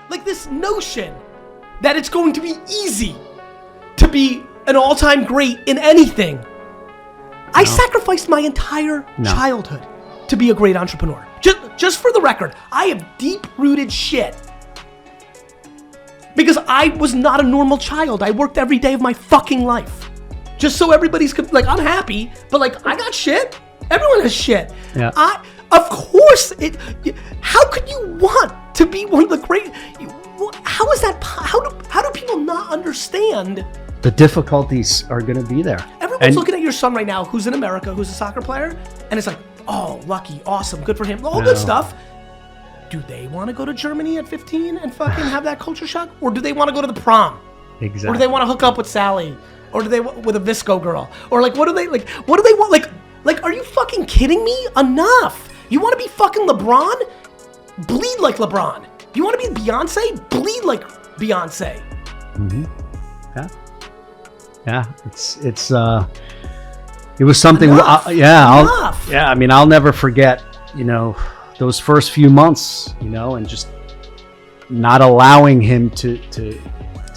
Like this notion that it's going to be easy to be an all-time great in anything. No. I sacrificed my entire childhood to be a great entrepreneur. Just for the record, I have deep-rooted shit. Because I was not a normal child. I worked every day of my fucking life. Just so everybody's, like, I'm happy, but like, I got shit. Everyone has shit. Yeah. Of course, how could you want to be one of the great, how is that, how do people not understand? The difficulties are gonna be there. Everyone's looking at your son right now, who's in America, who's a soccer player, and it's like, oh, lucky, awesome, good for him, all good stuff. Do they want to go to Germany at 15 and fucking have that culture shock? Or do they want to go to the prom? Exactly. Or do they want to hook up with Sally? Or do they with a Visco girl? Or like, what do they want? Like, are you fucking kidding me? Enough. You want to be fucking LeBron? Bleed like LeBron. You want to be Beyonce? Bleed like Beyonce. Mm-hmm. Yeah. It was something. Enough. I mean, I'll never forget, those first few months, and just not allowing him to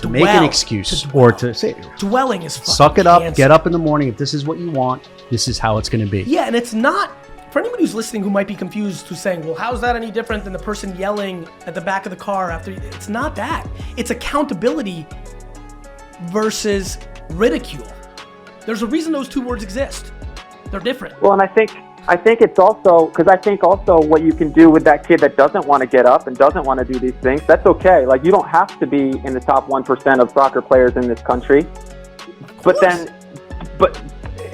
make an excuse or to say, dwelling is fucking suck it up, cancer. get up in the morning. If this is what you want, this is how it's going to be. Yeah, and it's not, for anyone who's listening who might be confused, who's saying, well, how's that any different than the person yelling at the back of the car after? It's not that. It's accountability versus ridicule. There's a reason those two words exist. They're different. Well, and I think it's also, because I think also what you can do with that kid that doesn't want to get up and doesn't want to do these things, that's okay. Like, you don't have to be in the top 1% of soccer players in this country.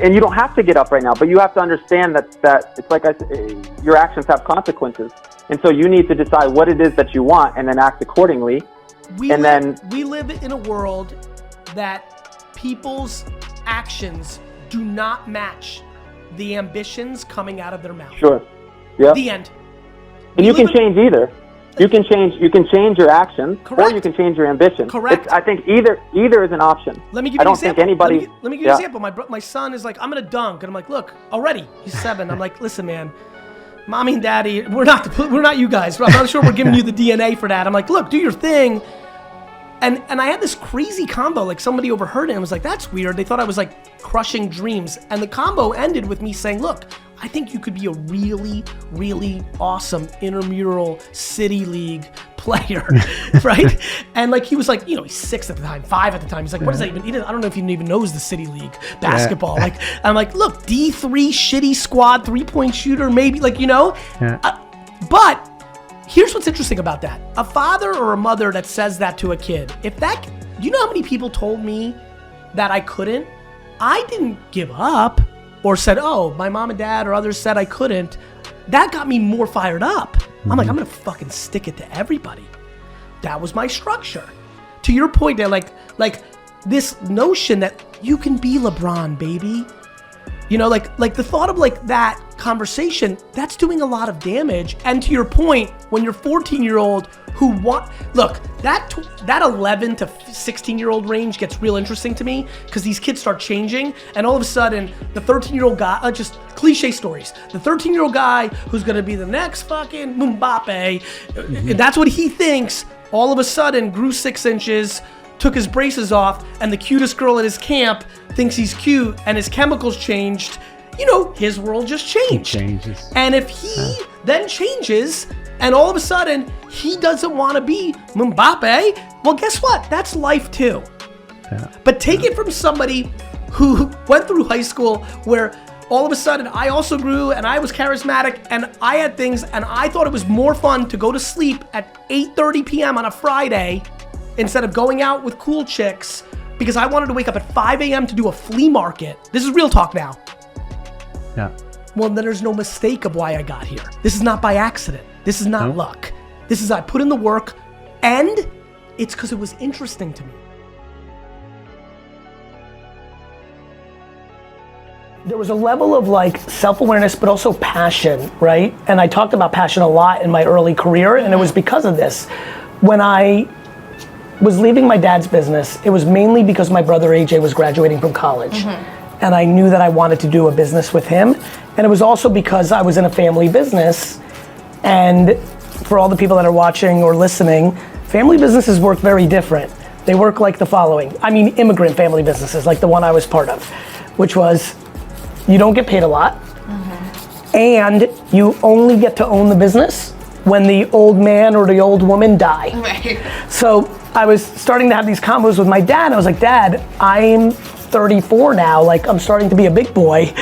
And you don't have to get up right now, but you have to understand that it's like your actions have consequences. And so you need to decide what it is that you want and then act accordingly. We live in a world that people's actions do not match the ambitions coming out of their mouth. Sure. Yeah. The end. And you can change either. You can change your actions, Correct. or you can change your ambition. Correct. I think either is an option. Let me give you an example. Think anybody. Let me give you an example. My son is like, I'm gonna dunk, and I'm like, look, already he's 7. I'm like, listen, man, mommy and daddy, we're not you guys. I'm not sure we're giving you the DNA for that. I'm like, look, do your thing. And I had this crazy combo, like somebody overheard it and was like, that's weird. They thought I was like crushing dreams. And the combo ended with me saying, look, I think you could be a really, really awesome intramural city league player, right? And like, he was like, he's 6 at the time, 5 at the time. He's like, what does that even, I don't know if he even knows the city league basketball. Yeah. Like, I'm like, look, D3 shitty squad, 3-point shooter, maybe, like, but here's what's interesting about that. A father or a mother that says that to a kid, do you know how many people told me that I couldn't? I didn't give up or said, oh, my mom and dad or others said I couldn't. That got me more fired up. I'm like, I'm gonna fucking stick it to everybody. That was my structure. To your point there, like this notion that you can be LeBron, baby. Like the thought of like that conversation, that's doing a lot of damage. And to your point, when you're 14-year-old that 11 to 16-year-old range gets real interesting to me because these kids start changing, and all of a sudden the 13-year-old guy, just cliche stories, the 13-year-old guy who's gonna be the next fucking Mbappe, that's what he thinks, all of a sudden grew 6 inches, took his braces off, and the cutest girl at his camp thinks he's cute, and his chemicals changed. His world just changed. It changes. And if he then changes, and all of a sudden he doesn't want to be Mbappe, well, guess what? That's life too. Yeah. But take it from somebody who went through high school where all of a sudden I also grew and I was charismatic and I had things, and I thought it was more fun to go to sleep at 8:30 p.m. on a Friday instead of going out with cool chicks because I wanted to wake up at 5 a.m. to do a flea market. This is real talk now. Yeah. Well, then there's no mistake of why I got here. This is not by accident. This is not luck. This is I put in the work, and it's because it was interesting to me. There was a level of like self-awareness, but also passion, right? And I talked about passion a lot in my early career, and it was because of this. When I was leaving my dad's business, it was mainly because my brother AJ was graduating from college. And I knew that I wanted to do a business with him. And it was also because I was in a family business. And for all the people that are watching or listening, Family businesses work very different. They work like the following. I mean, immigrant family businesses, like the one I was part of, which was you don't get paid a lot, and you only get to own the business when the old man or the old woman die. Right. So I was starting to have these combos with my dad. I was like, Dad, I'm 34 now. Like, I'm starting to be a big boy.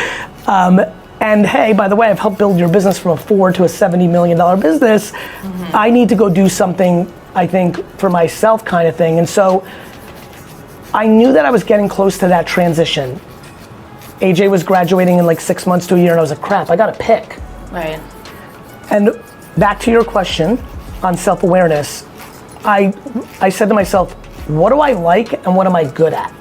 And hey, by the way, I've helped build your business from a $4 to a $70 million business. I need to go do something, I think, for myself kind of thing. And so I knew that I was getting close to that transition. AJ was graduating in like 6 months to a year, and I was like, crap, I gotta pick. Right. And back to your question on self-awareness, I said to myself, what do I like and what am I good at?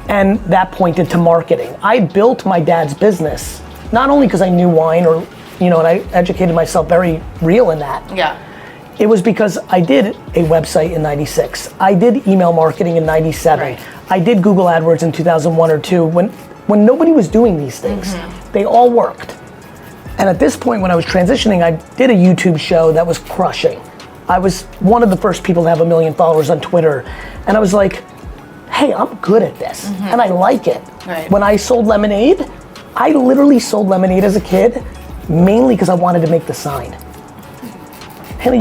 And that pointed to marketing. I built my dad's business, not only because I knew wine or, and I educated myself very real in that. Yeah. It was because I did a website in 96. I did email marketing in 97. Right. I did Google AdWords in 2001 or two when nobody was doing these things. They all worked. And at this point when I was transitioning, I did a YouTube show that was crushing. I was one of the first people to have 1 million followers on Twitter. And I was like, hey, I'm good at this, and I like it. Right. When I sold lemonade, I literally sold lemonade as a kid, mainly because I wanted to make the sign. And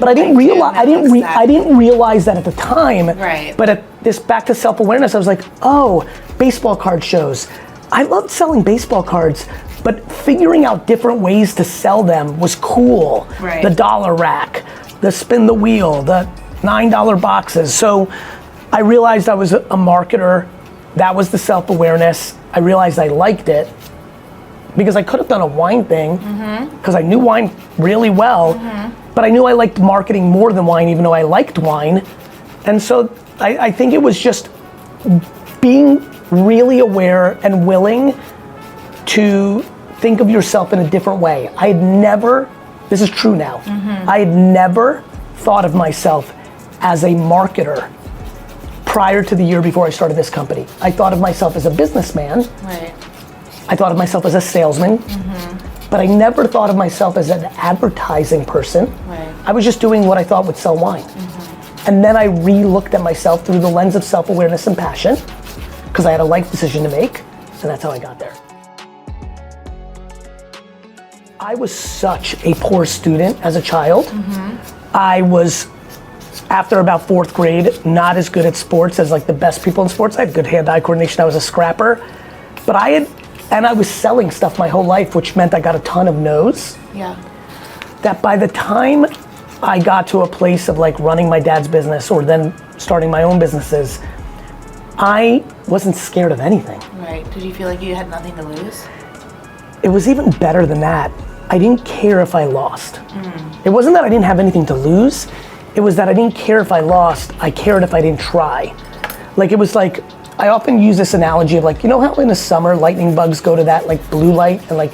but I didn't realize I didn't realize that at the time. Right. But at this back to self-awareness, I was like, oh, baseball card shows. I loved selling baseball cards, but figuring out different ways to sell them was cool. Right. The dollar rack, the spin the wheel, the $9 boxes. So I realized I was a marketer. That was the self-awareness. I realized I liked it because I could have done a wine thing because I knew wine really well, but I knew I liked marketing more than wine, even though I liked wine. And so I think it was just being really aware and willing to think of yourself in a different way. I had never, this is true now, I had never thought of myself as a marketer prior to the year before I started this company. I thought of myself as a businessman. Right. I thought of myself as a salesman, but I never thought of myself as an advertising person. Right. I was just doing what I thought would sell wine. And then I re-looked at myself through the lens of self-awareness and passion, because I had a life decision to make, and that's how I got there. I was such a poor student as a child. I was, after about 4th grade, not as good at sports as like the best people in sports. I had good hand-eye coordination, I was a scrapper. But I was selling stuff my whole life, which meant I got a ton of no's. Yeah. That by the time I got to a place of like running my dad's business or then starting my own businesses, I wasn't scared of anything. Right. Did you feel like you had nothing to lose? It was even better than that. I didn't care if I lost. It wasn't that I didn't have anything to lose. It was that I didn't care if I lost. I cared if I didn't try. Like, it was like, I often use this analogy of like, you know how in the summer lightning bugs go to that like blue light and like,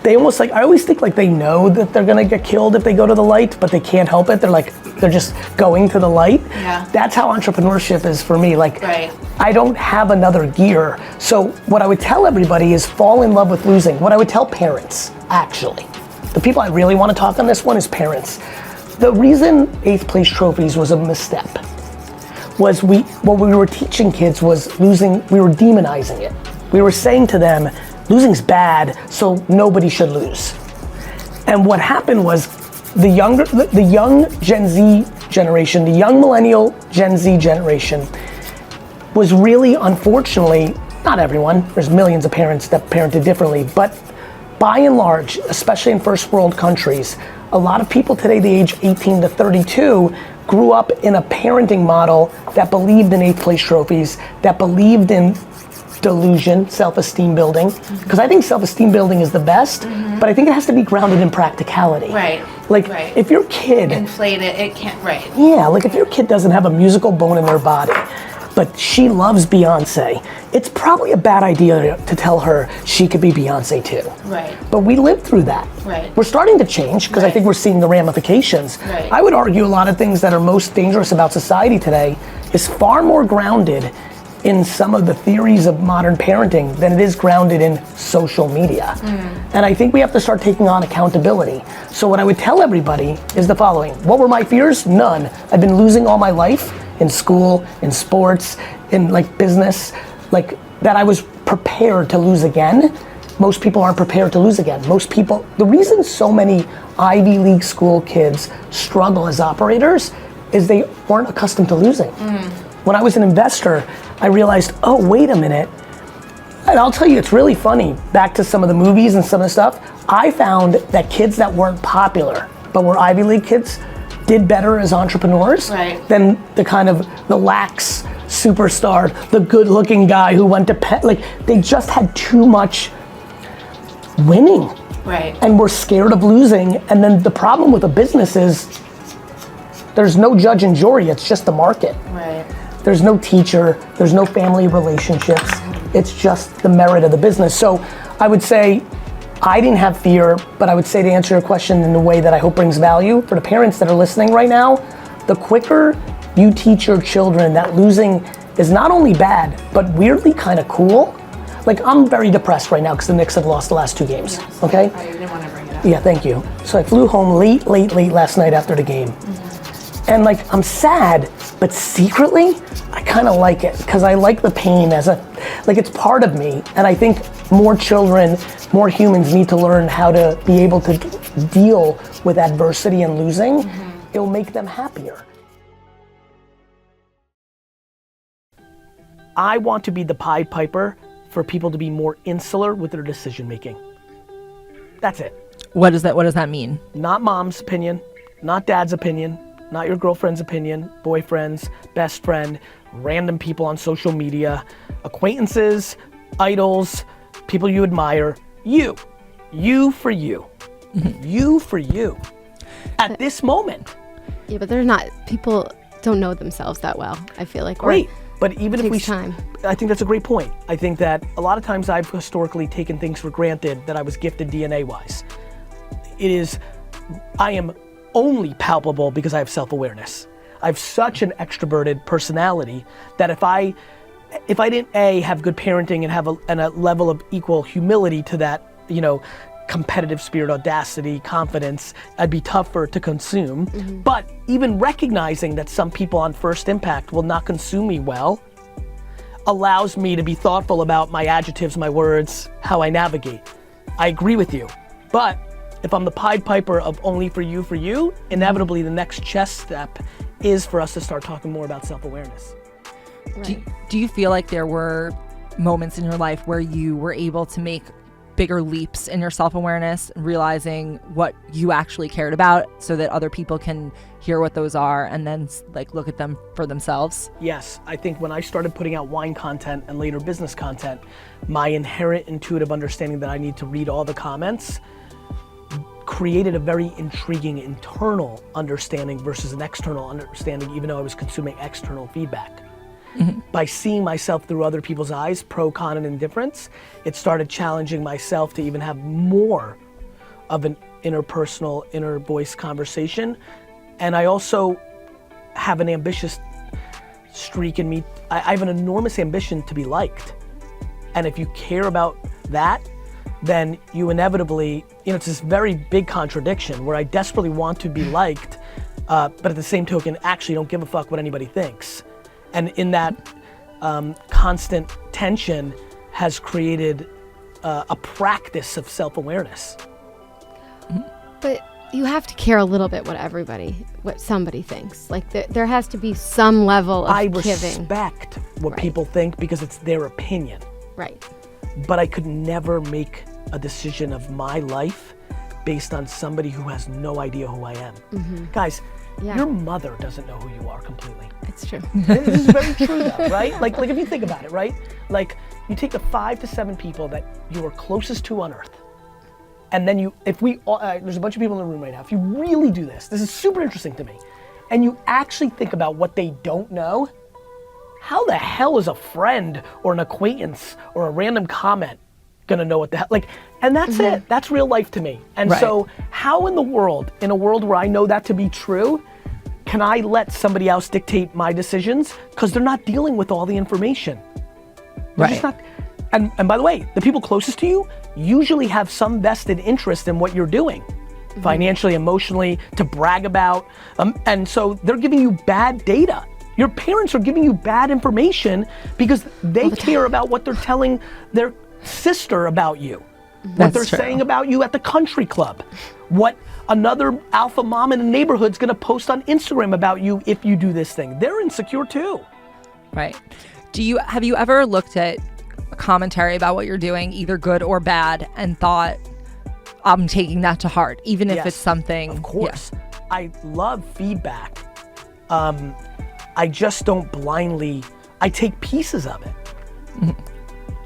they almost like, I always think like they know that they're gonna get killed if they go to the light, but they can't help it. They're just going to the light. Yeah. That's how entrepreneurship is for me. Like, Right. I don't have another gear. So what I would tell everybody is fall in love with losing. What I would tell parents, actually, the people I really want to talk on this one is parents. The reason 8th place trophies was a misstep was what we were teaching kids was losing, we were demonizing it. We were saying to them, losing's bad, so nobody should lose. And what happened was the young Gen Z generation, the young millennial Gen Z generation was really, unfortunately, not everyone, there's millions of parents that parented differently, but by and large, especially in first world countries, a lot of people today, the age 18 to 32, grew up in a parenting model that believed in 8th place trophies, that believed in delusion, self-esteem building, because I think self-esteem building is the best, but I think it has to be grounded in practicality. Right. Like, Right. if your kid, Inflate it, it can't, right. yeah, like if your kid doesn't have a musical bone in their body, but she loves Beyonce, it's probably a bad idea to tell her she could be Beyonce too. Right. But we lived through that. Right. We're starting to change because I Right. think we're seeing the ramifications. Right. I would argue a lot of things that are most dangerous about society today is far more grounded in some of the theories of modern parenting than it is grounded in social media. And I think we have to start taking on accountability. So what I would tell everybody is the following. What were my fears? None. I've been losing all my life in school, in sports, in like business, like that I was prepared to lose again. Most people aren't prepared to lose again. Most people, the reason so many Ivy League school kids struggle as operators is they weren't accustomed to losing. When I was an investor, I realized, oh, wait a minute. And I'll tell you, it's really funny. Back to some of the movies and some of the stuff, I found that kids that weren't popular, but were Ivy League kids, did better as entrepreneurs than the kind of the lax superstar, the good-looking guy who went to Penn. Like, they just had too much winning. And were scared of losing. And then the problem with a business is there's no judge and jury, it's just the market. There's no teacher, there's no family relationships. It's just the merit of the business. So I would say, I didn't have fear, but I would say to answer your question in a way that I hope brings value, for the parents that are listening right now, the quicker you teach your children that losing is not only bad, but weirdly kind of cool. Like, I'm very depressed right now because the Knicks have lost the last 2 games, okay? I didn't want to bring it up. Yeah, thank you. So I flew home late last night after the game. And like, I'm sad, but secretly, I kind of like it because I like the pain as like it's part of me. And I think more children, more humans need to learn how to be able to deal with adversity and losing. It'll make them happier. I want to be the Pied Piper for people to be more insular with their decision making. That's it. What does that mean? Not mom's opinion, not dad's opinion, not your girlfriend's opinion, boyfriend's, best friend, random people on social media, acquaintances, idols, people you admire. You for you. You for you. At this moment. Yeah, but they're not, people don't know themselves that well, I feel like. Great, but even if we, time. I think that's a great point. I think that a lot of times I've historically taken things for granted that I was gifted DNA-wise. I am only palpable because I have self-awareness. I have such an extroverted personality that if I didn't have good parenting and have a level of equal humility to that, competitive spirit, audacity, confidence, I'd be tougher to consume. But even recognizing that some people on first impact will not consume me well allows me to be thoughtful about my adjectives, my words, how I navigate. I agree with you, but if I'm the Pied Piper of only for you, inevitably the next chess step is for us to start talking more about self-awareness. Do you feel like there were moments in your life where you were able to make bigger leaps in your self-awareness, realizing what you actually cared about so that other people can hear what those are and then like look at them for themselves? Yes, I think when I started putting out wine content and later business content, my inherent intuitive understanding that I need to read all the comments created a very intriguing internal understanding versus an external understanding, even though I was consuming external feedback. By seeing myself through other people's eyes, pro, con, and indifference, it started challenging myself to even have more of an interpersonal, inner voice conversation. And I also have an ambitious streak in me. I have an enormous ambition to be liked. And if you care about that, then you inevitably, it's this very big contradiction where I desperately want to be liked, but at the same token, actually don't give a fuck what anybody thinks. And in that constant tension has created a practice of self-awareness. But you have to care a little bit what somebody thinks. Like there has to be some level of giving. Respect what people think because it's their opinion. Right. But I could never make a decision of my life based on somebody who has no idea who I am. Guys, your mother doesn't know who you are completely. It's true. This is very true though, right? Like if you think about it, right? Like you take the 5 to 7 people that you are closest to on earth, and then there's a bunch of people in the room right now. If you really do this is super interesting to me, and you actually think about what they don't know, how the hell is a friend or an acquaintance or a random comment gonna know what the hell, and that's it. That's real life to me. And so how in the world, in a world where I know that to be true, can I let somebody else dictate my decisions? Because they're not dealing with all the information. They're just not, and by the way, the people closest to you usually have some vested interest in what you're doing, financially, emotionally, to brag about, and so they're giving you bad data. Your parents are giving you bad information because they care about what they're telling their sister about you, what they're saying about you at the country club, what another alpha mom in the neighborhood's gonna post on Instagram about you if you do this thing. They're insecure too. Right. Have you ever looked at a commentary about what you're doing, either good or bad, and thought, I'm taking that to heart, even if it's something? Of course. I love feedback. I just don't blindly, I take pieces of it.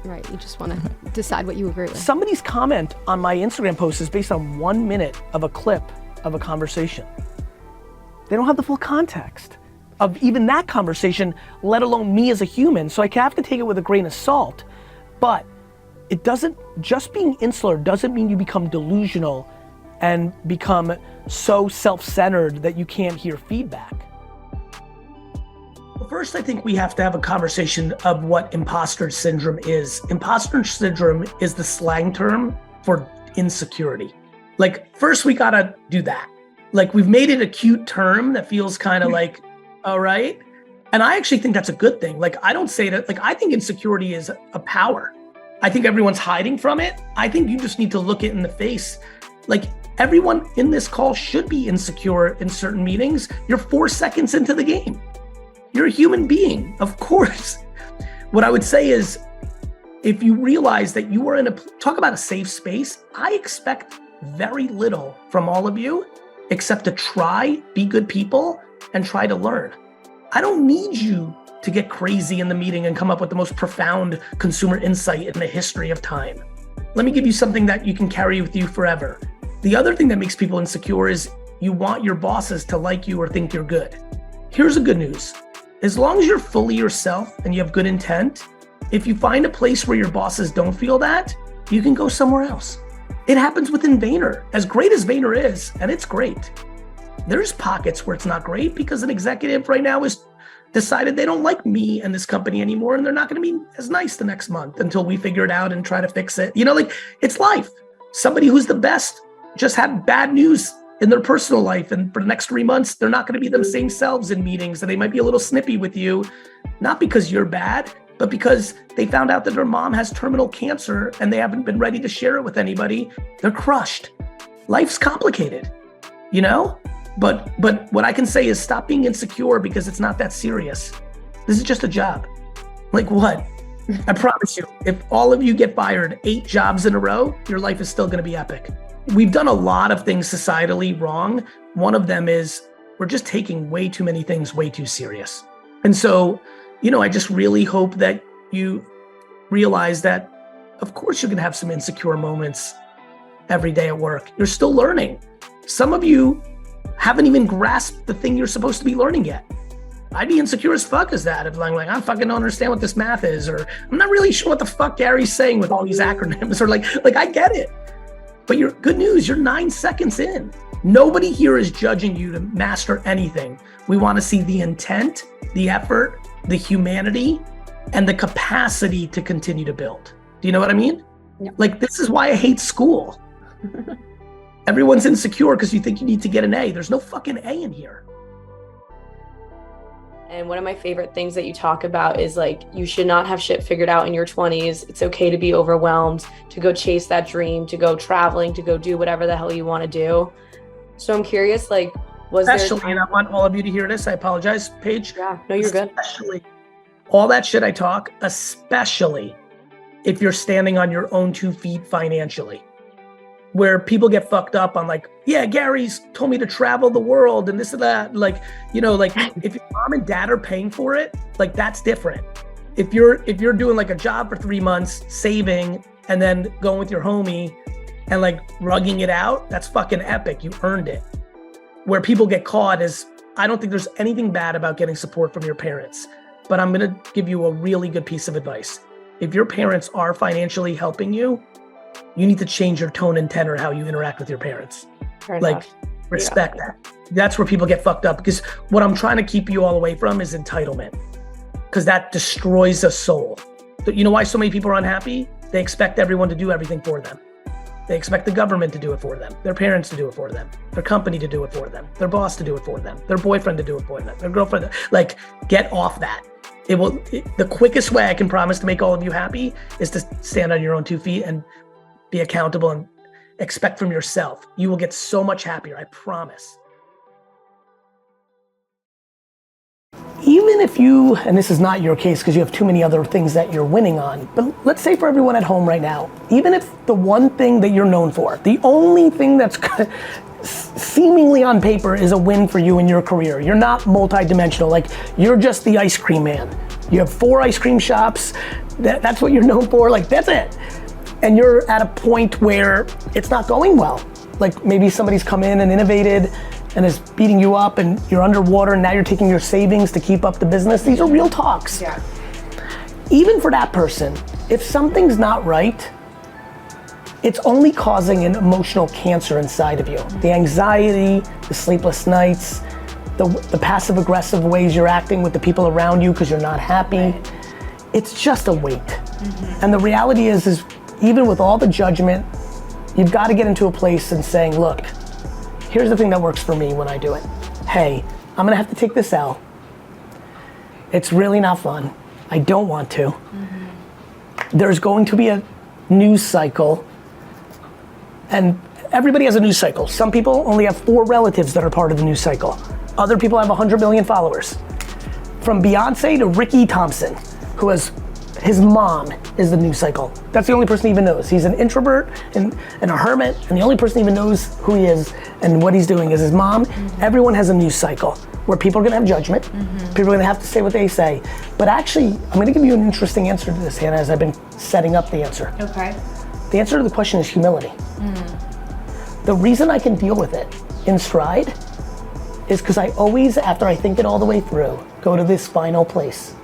Right, you just want to decide what you agree with. Somebody's comment on my Instagram post is based on 1 minute of a clip of a conversation. They don't have the full context of even that conversation, let alone me as a human, so I have to take it with a grain of salt. But it doesn't, just being insular doesn't mean you become delusional and become so self-centered that you can't hear feedback. Well, first, I think we have to have a conversation of what imposter syndrome is. Imposter syndrome is the slang term for insecurity. Like, first we gotta do that. Like, we've made it a cute term that feels kind of like, all right. And I actually think that's a good thing. Like, I don't say that, like, I think insecurity is a power. I think everyone's hiding from it. I think you just need to look it in the face. Like, everyone in this call should be insecure in certain meetings. You're 4 seconds into the game. You're a human being, of course. What I would say is, if you realize that you are in talk about a safe space, I expect very little from all of you, except to try, be good people, and try to learn. I don't need you to get crazy in the meeting and come up with the most profound consumer insight in the history of time. Let me give you something that you can carry with you forever. The other thing that makes people insecure is you want your bosses to like you or think you're good. Here's the good news. As long as you're fully yourself and you have good intent, if you find a place where your bosses don't feel that, you can go somewhere else. It happens within Vayner. As great as Vayner is, and it's great, there's pockets where it's not great because an executive right now has decided they don't like me and this company anymore, and they're not gonna be as nice the next month until we figure it out and try to fix it. You know, like, it's life. Somebody who's the best just had bad news in their personal life, and for the next 3 months, they're not gonna be them same selves in meetings, and they might be a little snippy with you, not because you're bad, but because they found out that their mom has terminal cancer and they haven't been ready to share it with anybody. They're crushed. Life's complicated, you know? But what I can say is stop being insecure because it's not that serious. This is just a job. Like what? I promise you, if all of you get fired 8 jobs in a row, your life is still gonna be epic. We've done a lot of things societally wrong. One of them is we're just taking way too many things way too serious. And so, you know, I just really hope that you realize that, of course, you're gonna have some insecure moments every day at work. You're still learning. Some of you haven't even grasped the thing you're supposed to be learning yet. I'd be insecure as fuck as that if I'm like, I fucking don't understand what this math is, or I'm not really sure what the fuck Gary's saying with all these acronyms, or like I get it. But you're good news, you're 9 seconds in. Nobody here is judging you to master anything. We want to see the intent, the effort, the humanity, and the capacity to continue to build. Do you know what I mean? Yeah. Like, this is why I hate school. Everyone's insecure because you think you need to get an A. There's no fucking A in here. And one of my favorite things that you talk about is, like, you should not have shit figured out in your 20s. It's okay to be overwhelmed, to go chase that dream, to go traveling, to go do whatever the hell you want to do. So I'm curious, like, was there... Especially, and I want all of you to hear this, I apologize, Paige. Yeah, no, you're good. Especially, all that shit I talk, especially if you're standing on your own 2 feet financially. Where people get fucked up on, like, yeah, Gary's told me to travel the world and this and that. Like, you know, like, if your mom and dad are paying for it, like, that's different. If you're doing like a job for 3 months, saving, and then going with your homie and like rugging it out, that's fucking epic. You earned it. Where people get caught is, I don't think there's anything bad about getting support from your parents, but I'm gonna give you a really good piece of advice. If your parents are financially helping you, you need to change your tone and tenor how you interact with your parents. Fair like, enough. respect that. That's where people get fucked up, because what I'm trying to keep you all away from is entitlement, because that destroys a soul. You know why so many people are unhappy? They expect everyone to do everything for them. They expect the government to do it for them, their parents to do it for them, their company to do it for them, their boss to do it for them, their boyfriend to do it for them, their girlfriend. Like, get off that. The quickest way I can promise to make all of you happy is to stand on your own 2 feet and be accountable and expect from yourself. You will get so much happier, I promise. Even if you, and this is not your case because you have too many other things that you're winning on, but let's say for everyone at home right now, even if the one thing that you're known for, the only thing that's seemingly on paper is a win for you in your career, you're not multi-dimensional, like you're just the ice cream man. You have 4 ice cream shops, that's what you're known for, like that's it. And you're at a point where it's not going well. Like maybe somebody's come in and innovated and is beating you up and you're underwater and now you're taking your savings to keep up the business. These are real talks. Yeah. Even for that person, if something's not right, it's only causing an emotional cancer inside of you. The anxiety, the sleepless nights, the passive aggressive ways you're acting with the people around you because you're not happy. Right. It's just a weight. And the reality is even with all the judgment, you've got to get into a place and saying, look, here's the thing that works for me when I do it. Hey, I'm gonna have to take this L. It's really not fun. I don't want to. There's going to be a news cycle, and everybody has a news cycle. Some people only have 4 relatives that are part of the news cycle. Other people have 100 million followers. From Beyonce to Ricky Thompson, who has his mom is the news cycle. That's the only person he even knows. He's an introvert and a hermit, and the only person he even knows who he is and what he's doing is his mom. Everyone has a news cycle where people are gonna have judgment. People are gonna have to say what they say. But actually, I'm gonna give you an interesting answer to this, Hannah, as I've been setting up the answer. Okay. The answer to the question is humility. The reason I can deal with it in stride is because I always, after I think it all the way through, go to this final place.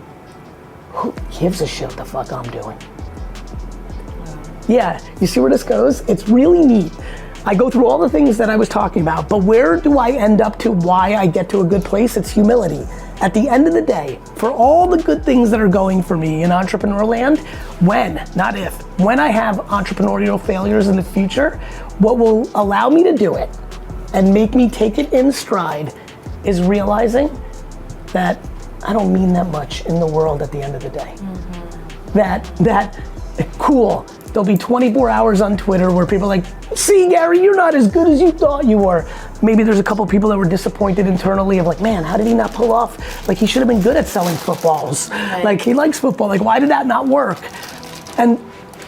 Who gives a shit what the fuck I'm doing? Yeah, you see where this goes? It's really neat. I go through all the things that I was talking about, but where do I end up to why I get to a good place? It's humility. At the end of the day, for all the good things that are going for me in entrepreneur land, when, not if, when I have entrepreneurial failures in the future, what will allow me to do it and make me take it in stride is realizing that I don't mean that much in the world at the end of the day. That cool, there'll be 24 hours on Twitter where people are like, see Gary, you're not as good as you thought you were. Maybe there's a couple people that were disappointed internally of like, man, how did he not pull off? Like he should have been good at selling footballs. Right. Like he likes football, like why did that not work? And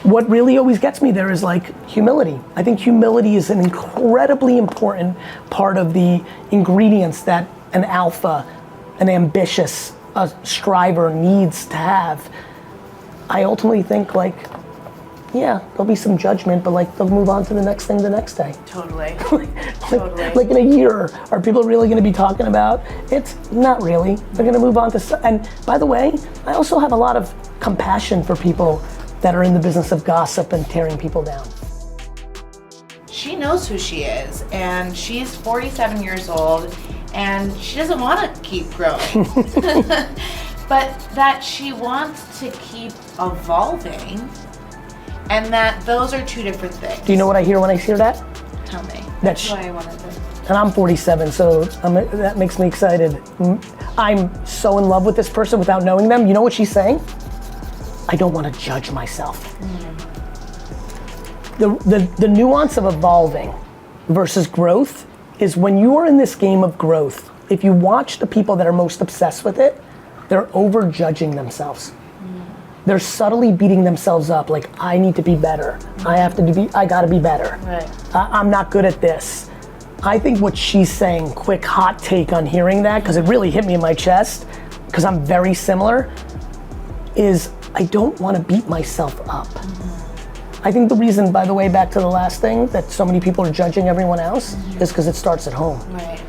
what really always gets me there is like humility. I think humility is an incredibly important part of the ingredients that an alpha, an ambitious striver needs to have. I ultimately think like, yeah, there'll be some judgment, but like they'll move on to the next thing the next day. Totally. Totally. Like in a year, are people really gonna be talking about? It's not really. They're gonna move on to, and by the way, I also have a lot of compassion for people that are in the business of gossip and tearing people down. She knows who she is, and she's 47 years old, and she doesn't want to keep growing. But that she wants to keep evolving, and that those are 2 different things. Do you know what I hear when I hear that? Tell me. That's why I wanted to. And I'm 47, so that makes me excited. I'm so in love with this person without knowing them. You know what she's saying? I don't want to judge myself. The nuance of evolving versus growth is when you are in this game of growth, if you watch the people that are most obsessed with it, they're over judging themselves. They're subtly beating themselves up like, I need to be better. I gotta be better. Right. I'm not good at this. I think what she's saying, quick hot take on hearing that, because it really hit me in my chest, because I'm very similar, is I don't want to beat myself up. I think the reason, by the way, back to the last thing, that so many people are judging everyone else is because it starts at home. Right.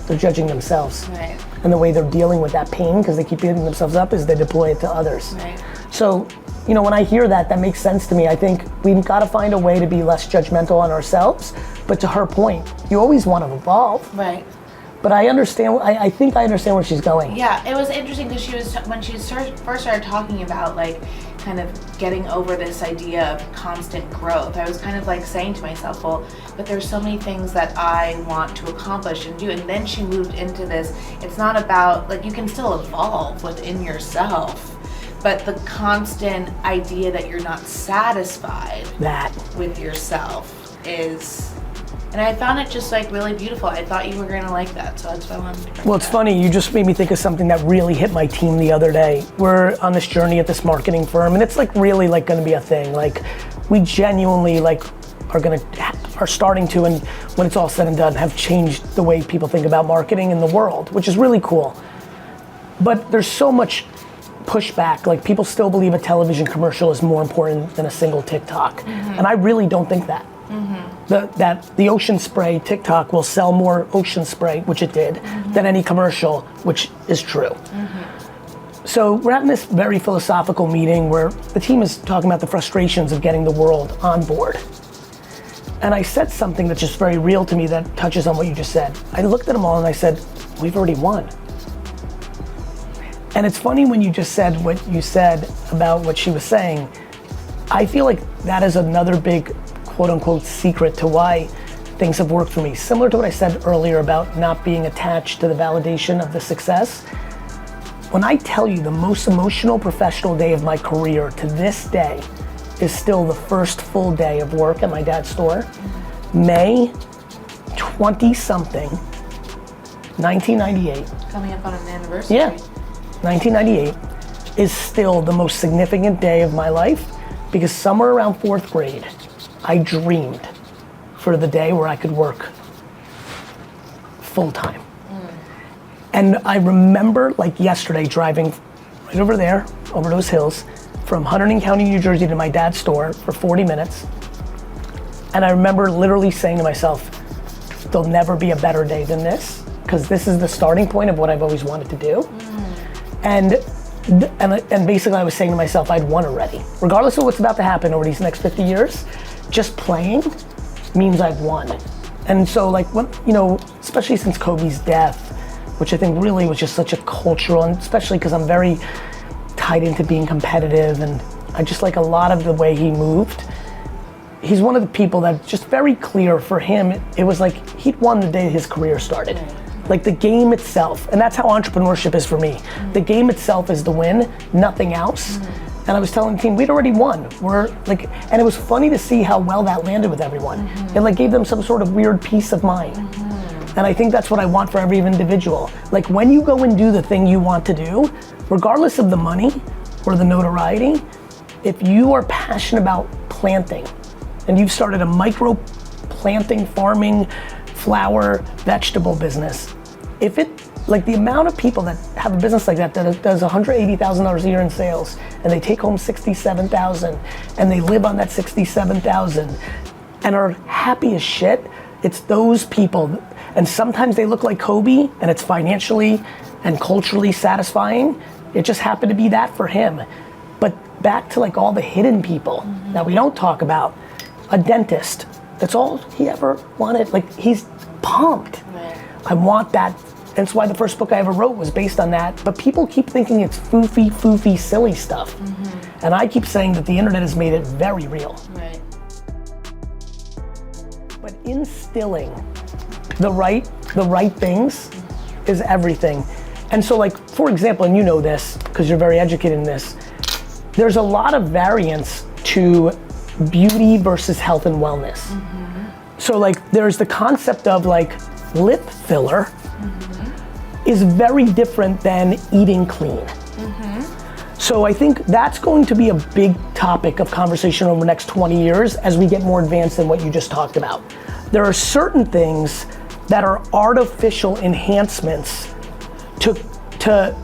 They're judging themselves. Right. And the way they're dealing with that pain, because they keep beating themselves up, is they deploy it to others. Right. So, you know, when I hear that, that makes sense to me. I think we've got to find a way to be less judgmental on ourselves. But to her point, you always want to evolve. Right. But I understand. I think I understand where she's going. Yeah, it was interesting because when she first started talking about like kind of getting over this idea of constant growth, I was kind of like saying to myself, well, but there's so many things that I want to accomplish and do. And then she moved into this, it's not about, like, you can still evolve within yourself, but the constant idea that you're not satisfied with yourself is... And I found it just like really beautiful. I thought you were gonna like that, so that's why I wanted to bring Well, it's funny, you just made me think of something that really hit my team the other day. We're on this journey at this marketing firm, and it's like really like gonna be a thing. Like, we genuinely like are starting to, and when it's all said and done, have changed the way people think about marketing in the world, which is really cool. But there's so much pushback. Like, people still believe a television commercial is more important than a single TikTok. And I really don't think that. That the ocean spray TikTok will sell more ocean spray, which it did, than any commercial, which is true. So we're having this very philosophical meeting where the team is talking about the frustrations of getting the world on board. And I said something that's just very real to me that touches on what you just said. I looked at them all and I said, we've already won. And it's funny when you just said what you said about what she was saying. I feel like that is another big quote unquote secret to why things have worked for me. Similar to what I said earlier about not being attached to the validation of the success. When I tell you the most emotional professional day of my career to this day is still the first full day of work at my dad's store, May 20-something, 1998. coming up on an anniversary. Yeah, 1998 is still the most significant day of my life because somewhere around 4th grade, I dreamed for the day where I could work full time. And I remember like yesterday driving right over there, over those hills, from Hunterdon County, New Jersey to my dad's store for 40 minutes. And I remember literally saying to myself, there'll never be a better day than this, because this is the starting point of what I've always wanted to do. And basically I was saying to myself, I'd won already. Regardless of what's about to happen over these next 50 years, just playing means I've won. And so like, when, you know, especially since Kobe's death, which I think really was just such a cultural, and especially because I'm very tied into being competitive, and I just like a lot of the way he moved. He's one of the people that just very clear for him, it was like he'd won the day his career started. Like the game itself, and that's how entrepreneurship is for me. The game itself is the win, nothing else. And I was telling the team, we'd already won. We're like, and it was funny to see how well that landed with everyone. It like gave them some sort of weird peace of mind. And I think that's what I want for every individual. Like when you go and do the thing you want to do, regardless of the money or the notoriety, if you are passionate about planting and you've started a micro planting, farming, flower, vegetable business, if it, like the amount of people that have a business like that does $180,000 a year in sales and they take home $67,000 and they live on that $67,000 and are happy as shit, it's those people. And sometimes they look like Kobe and it's financially and culturally satisfying. It just happened to be that for him. But back to like all the hidden people that we don't talk about. A dentist, that's all he ever wanted. Like he's pumped. I want that. That's why the first book I ever wrote was based on that. But people keep thinking it's foofy, silly stuff. And I keep saying that the internet has made it very real. But instilling the right things is everything. And so like, for example, and you know this, because you're very educated in this, there's a lot of variance to beauty versus health and wellness. So like, there's the concept of like lip filler is very different than eating clean. So I think that's going to be a big topic of conversation over the next 20 years as we get more advanced than what you just talked about. There are certain things that are artificial enhancements to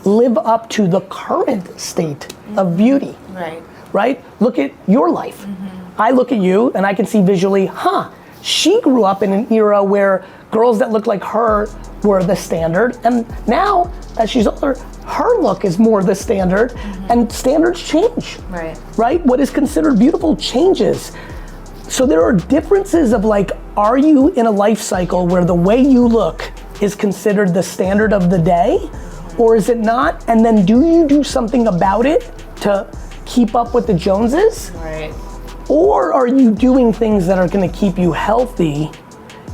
live up to the current state of beauty. Right? Look at your life. I look at you and I can see visually, she grew up in an era where girls that look like her were the standard, and now as she's older, her look is more the standard, and standards change. Right? What is considered beautiful changes. So there are differences of like, are you in a life cycle where the way you look is considered the standard of the day, or is it not? And then do you do something about it to keep up with the Joneses? Right. Or are you doing things that are gonna keep you healthy?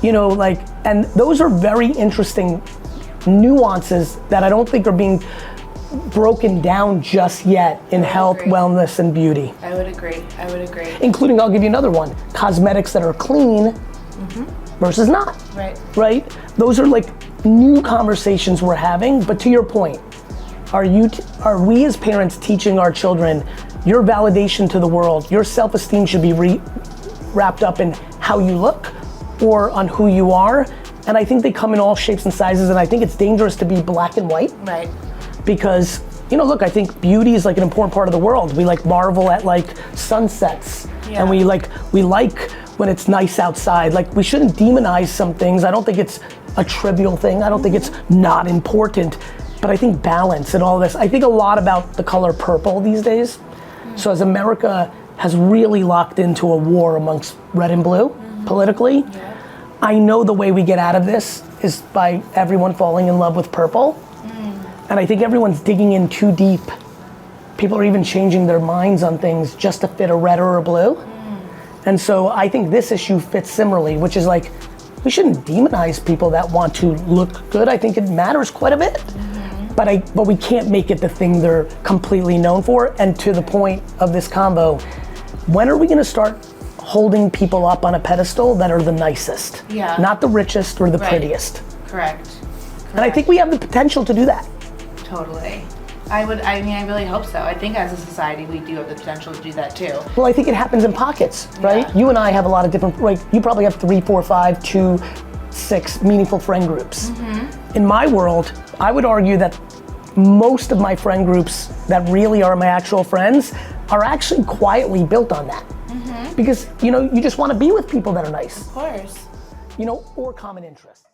You know, like, and those are very interesting nuances that I don't think are being broken down just yet in health, wellness, and beauty. I would agree. Including, I'll give you another one, cosmetics that are clean versus not. Right? Those are like new conversations we're having, but to your point, are we as parents teaching our children your validation to the world, your self-esteem should be wrapped up in how you look or on who you are? And I think they come in all shapes and sizes, and I think it's dangerous to be black and white. Right. Because, you know, look, I think beauty is like an important part of the world. We like marvel at like sunsets, and we like when it's nice outside. Like, we shouldn't demonize some things. I don't think it's a trivial thing. I don't think it's not important, but I think balance and all this. I think a lot about the color purple these days. So as America has really locked into a war amongst red and blue politically, I know the way we get out of this is by everyone falling in love with purple. And I think everyone's digging in too deep. People are even changing their minds on things just to fit a red or a blue. And so I think this issue fits similarly, which is like, we shouldn't demonize people that want to look good. I think it matters quite a bit. But we can't make it the thing they're completely known for. And to the point of this combo, when are we gonna start holding people up on a pedestal that are the nicest? Not the richest or the prettiest. Correct. And I think we have the potential to do that. Totally. I really hope so. I think as a society, we do have the potential to do that too. Well, I think it happens in pockets, right? You and I have a lot of different, like, you probably have 3, 4, 5, 2, 6 meaningful friend groups. In my world, I would argue that most of my friend groups that really are my actual friends are actually quietly built on that. Because, you know, you just want to be with people that are nice. Of course. You know, or common interests.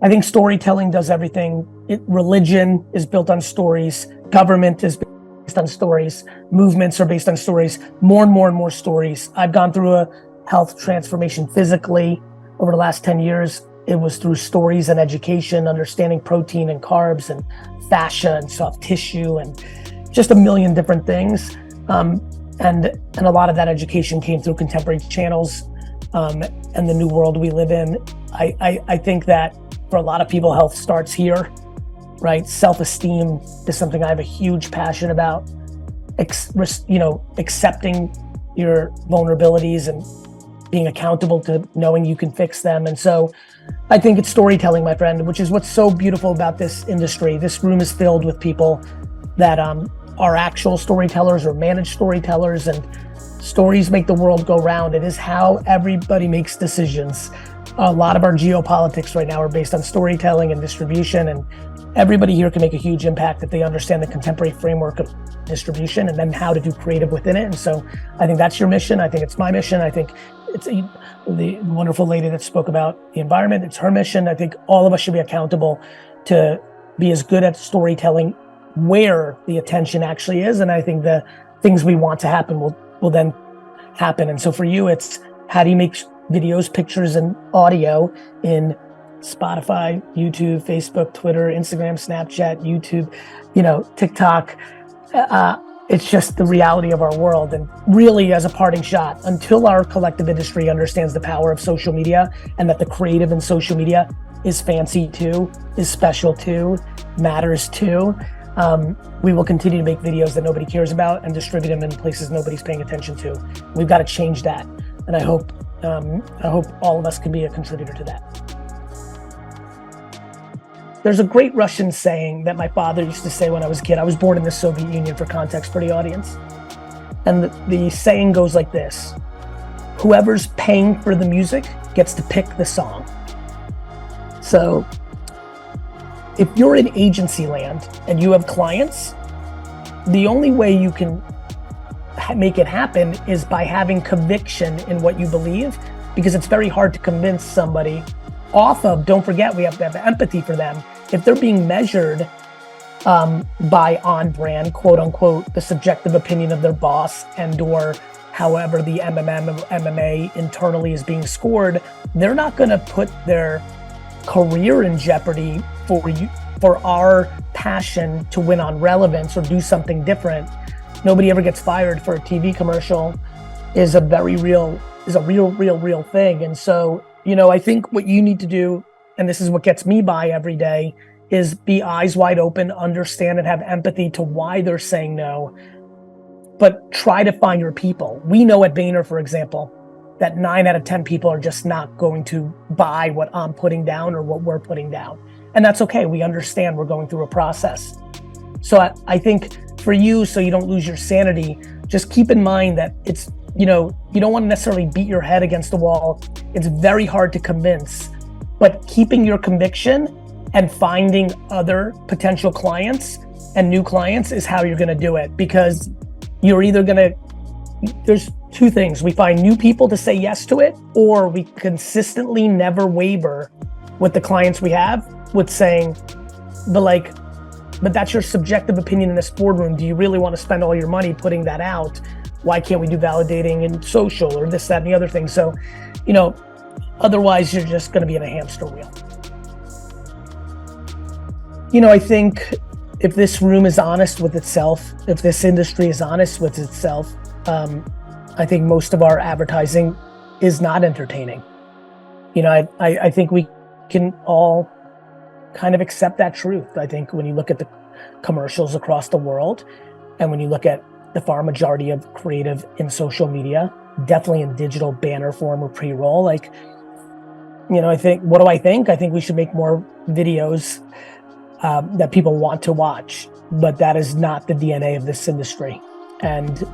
I think storytelling does everything. Religion is built on stories. Government is based on stories. Movements are based on stories. More and more and more stories. I've gone through a health transformation physically over the last 10 years. It was through stories and education, understanding protein and carbs and fascia and soft tissue and just a million different things. And a lot of that education came through contemporary channels and the new world we live in. I think that for a lot of people, health starts here, right? Self-esteem is something I have a huge passion about. Accepting your vulnerabilities and being accountable to knowing you can fix them. And so I think it's storytelling, my friend, which is what's so beautiful about this industry. This room is filled with people that are actual storytellers or managed storytellers, and stories make the world go round. It is how everybody makes decisions. A lot of our geopolitics right now are based on storytelling and distribution, and everybody here can make a huge impact if they understand the contemporary framework of distribution and then how to do creative within it. And so I think that's your mission. I think it's my mission. I think it's the wonderful lady that spoke about the environment. It's her mission. I think all of us should be accountable to be as good at storytelling where the attention actually is. And I think the things we want to happen will then happen. And so for you, it's how do you make videos, pictures, and audio in Spotify, YouTube, Facebook, Twitter, Instagram, Snapchat, YouTube, TikTok. It's just the reality of our world. And really, as a parting shot, until our collective industry understands the power of social media and that the creative in social media is fancy too, is special too, matters too, we will continue to make videos that nobody cares about and distribute them in places nobody's paying attention to. We've got to change that. And I hope all of us can be a contributor to that. There's a great Russian saying that my father used to say when I was a kid. I was born in the Soviet Union, for context for the audience. And the saying goes like this: whoever's paying for the music gets to pick the song. So if you're in agency land and you have clients, the only way you can make it happen is by having conviction in what you believe, because it's very hard to convince somebody off of, don't forget, we have to have empathy for them. If they're being measured by on brand, quote unquote, the subjective opinion of their boss and or however the MMA internally is being scored, they're not going to put their career in jeopardy for our passion to win on relevance or do something different. Nobody ever gets fired for a TV commercial is a real thing. And so, I think what you need to do, and this is what gets me by every day, is be eyes wide open, understand and have empathy to why they're saying no, but try to find your people. We know at Vayner, for example, that 9 out of 10 people are just not going to buy what I'm putting down or what we're putting down. And that's okay. We understand we're going through a process. So I think for you, so you don't lose your sanity, just keep in mind that it's, you don't want to necessarily beat your head against the wall. It's very hard to convince, but keeping your conviction and finding other potential clients and new clients is how you're going to do it, because you're either going to, there's two things. We find new people to say yes to it, or we consistently never waver with the clients we have with saying, but that's your subjective opinion in this boardroom. Do you really want to spend all your money putting that out? Why can't we do validating in social or this, that, and the other thing? So, otherwise you're just going to be in a hamster wheel. I think if this room is honest with itself, if this industry is honest with itself, I think most of our advertising is not entertaining. I think we can all kind of accept that truth. I think when you look at the commercials across the world, and when you look at the far majority of creative in social media, definitely in digital banner form or pre-roll, I think, what do I think? I think we should make more videos that people want to watch, but that is not the DNA of this industry. And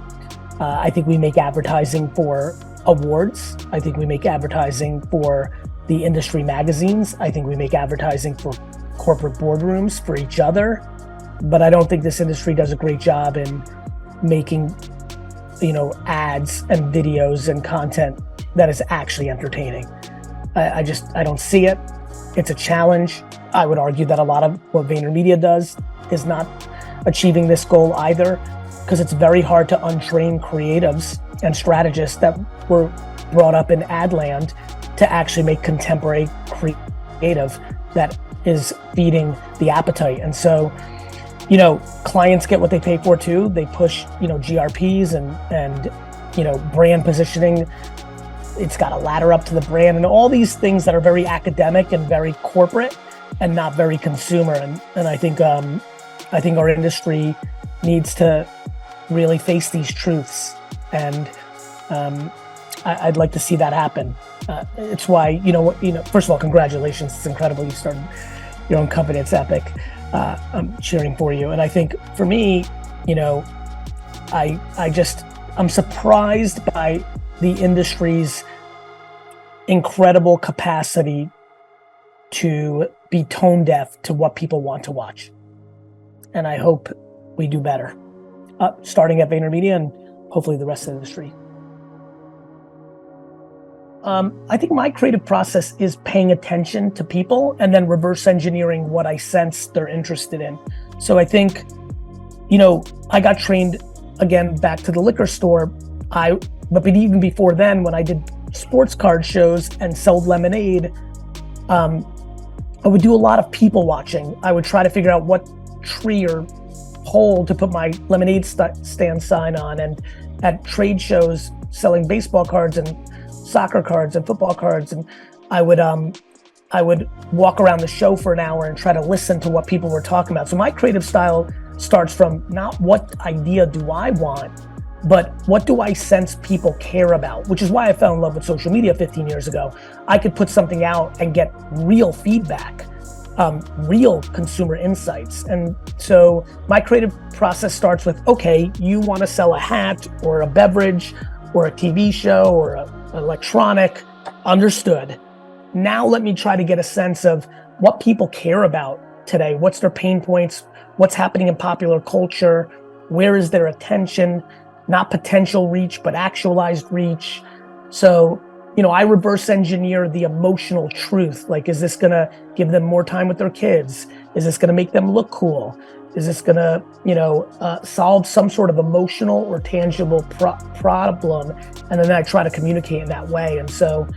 I think we make advertising for awards. I think we make advertising for the industry magazines. I think we make advertising for corporate boardrooms, for each other. But I don't think this industry does a great job in making, ads and videos and content that is actually entertaining. I don't see it. It's a challenge. I would argue that a lot of what VaynerMedia does is not achieving this goal either, because it's very hard to untrain creatives and strategists that were brought up in ad land to actually make contemporary creative that is feeding the appetite. And so, clients get what they pay for too. They push, GRPs and brand positioning. It's got a ladder up to the brand and all these things that are very academic and very corporate and not very consumer. And I think our industry needs to really face these truths. And I'd like to see that happen. It's why, first of all, congratulations. It's incredible. You started your own company. It's epic. I'm cheering for you. And I think for me, I'm surprised by the industry's incredible capacity to be tone deaf to what people want to watch. And I hope we do better, starting at VaynerMedia and hopefully the rest of the industry. I think my creative process is paying attention to people and then reverse engineering what I sense they're interested in. So I think, I got trained, again, back to the liquor store. But even before then, when I did sports card shows and sold lemonade, I would do a lot of people watching. I would try to figure out what tree or pole to put my lemonade stand sign on. And at trade shows, selling baseball cards and soccer cards and football cards, and I would walk around the show for an hour and try to listen to what people were talking about. So my creative style starts from not what idea do I want, but what do I sense people care about, which is why I fell in love with social media 15 years ago. I could put something out and get real feedback, real consumer insights. And so my creative process starts with, okay, you want to sell a hat or a beverage or a TV show or an electronic, understood. Now let me try to get a sense of what people care about today. What's their pain points? What's happening in popular culture? Where is their attention? Not potential reach, but actualized reach. So, I reverse engineer the emotional truth. Like, is this gonna give them more time with their kids? Is this going to make them look cool? Is this going to, solve some sort of emotional or tangible problem? And then I try to communicate in that way. And so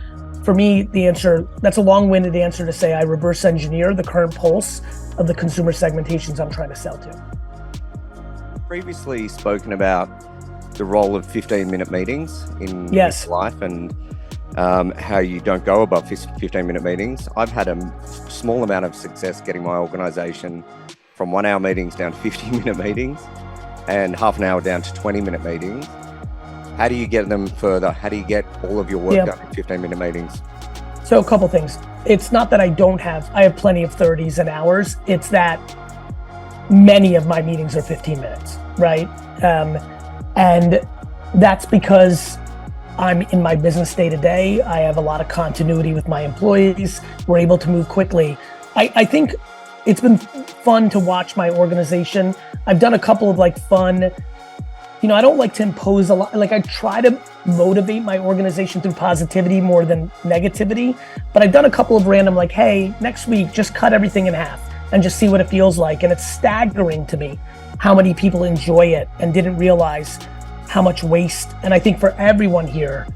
for me, the answer, that's a long-winded answer to say I reverse engineer the current pulse of the consumer segmentations I'm trying to sell to. Previously spoken about the role of 15-minute meetings in life and how you don't go above 15-minute meetings. I've had a small amount of success getting my organization from 1 hour meetings down to 15-minute meetings and half an hour down to 20-minute meetings. How do you get them further? How do you get all of your work done in 15-minute meetings? So a couple things. It's not that I have plenty of 30s and hours. It's that many of my meetings are 15 minutes, right? And that's because I'm in my business day to day. I have a lot of continuity with my employees. We're able to move quickly. I think it's been fun to watch my organization. I've done a couple of fun, I don't like to impose a lot. I try to motivate my organization through positivity more than negativity. But I've done a couple of random hey, next week, just cut everything in half and just see what it feels like. And it's staggering to me how many people enjoy it and didn't realize how much waste. And I think for everyone here,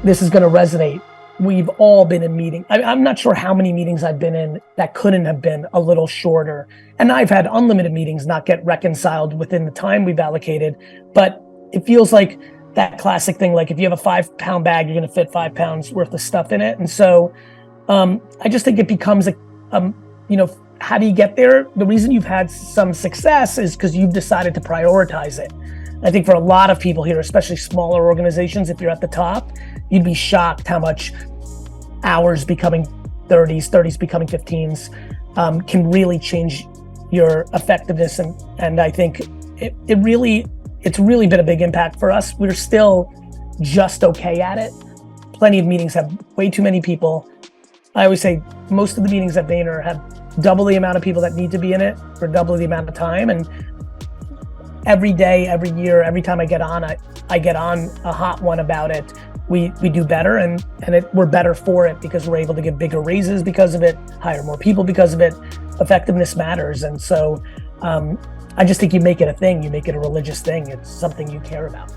this is going to resonate. We've all been in meetings. I'm not sure how many meetings I've been in that couldn't have been a little shorter. And I've had unlimited meetings not get reconciled within the time we've allocated. But it feels like that classic thing, if you have a 5-pound bag, you're going to fit 5 pounds worth of stuff in it. And so I just think it becomes how do you get there? The reason you've had some success is because you've decided to prioritize it. I think for a lot of people here, especially smaller organizations, if you're at the top, you'd be shocked how much hours becoming 30s becoming 15s can really change your effectiveness. And I think it's really been a big impact for us. We're still just okay at it. Plenty of meetings have way too many people. I always say most of the meetings at Vayner have double the amount of people that need to be in it for double the amount of time. And every day, every year, every time I get on a hot one about it. We do better and we're better for it because we're able to give bigger raises because of it, hire more people because of it. Effectiveness matters. And so I just think you make it a thing, you make it a religious thing. It's something you care about.